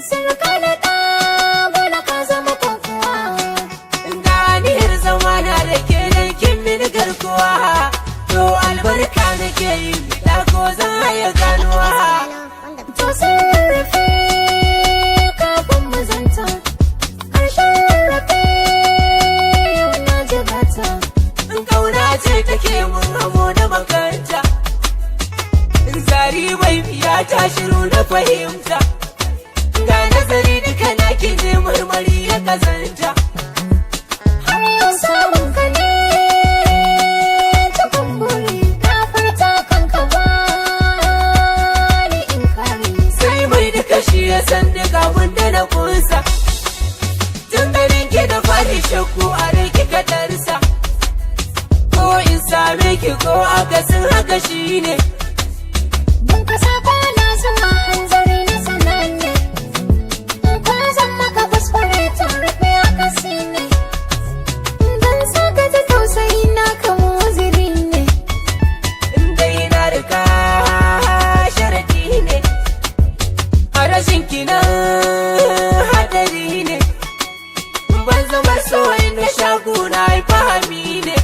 Sarka da ɗa bana ka zama kokowa. ganiyar zamana da ke nan kin mini garkuwa. To albarka nake yi da ko zan haya ganuwa. To sun rarrafe kafin mu zanta, ƙarshen rarrafe yau na jigata. Kauna ce take mun hamo da makanta. Zari bai biya ta shiru na fahimta. Ga nazari duka na ke je marmari ya kazanta. Har yau samun ka ne cikin buri, ka furta kanka ba ni in kare. Sai mai da kashi ya san duka wanda na kunsa. Tun ganin ki da fari shakku a rai kika darsa. Ko in same ki ko akasin haka shi ne. Don ka saba na zama hanzari na sananne, in ka zan maka kuskure tun rufe akasi ne. Don saka ta tausayi na kamo ziri ne. Inda yana rika sharadi ne. A rashin kinan hadari ne. Ban zama soyi na shaguna fahami ne.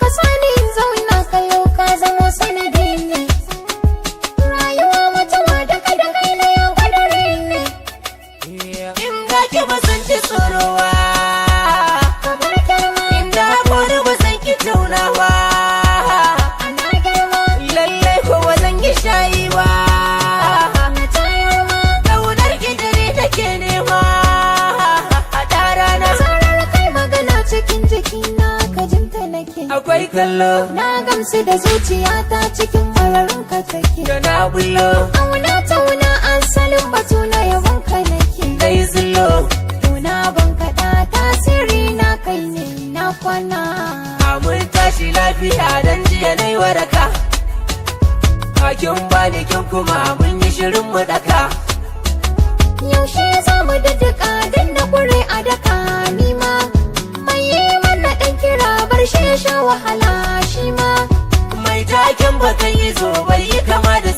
Ka sani in zauna ka yau ka zamo sanadi ne. Rayuwa mutuwa da kai na yau kadari ne. In ga ki ba san ki tsorowa. Kamar girma Inda haƙori ba san ki taunawa. ana girma Lallai ko ba zan yi shayi ba. na tayar ma. Ƙaunar ki dare take nema. Haɗa rana. Zarar kai magana cikin jikina ka jinta nake. Akwai kallo Na gamsu da zuciyata cikin mararin ka take. da na bullo. Auna tauna asalin batu na yabon ka nake. Dai zullo. Tuna ban kaɗa tasiri na kai ne na kwana. Mun tashi lafiya dan jiya nai waraka. Kin bani kin kuma mun yi shirin mu daka. Yaushe za mu daddaka dan da kure a daka nima. Mai yi mana ɗan kira bar shi ya sha wahala shi ma. Mai taken bakan yi zo bai yi kama da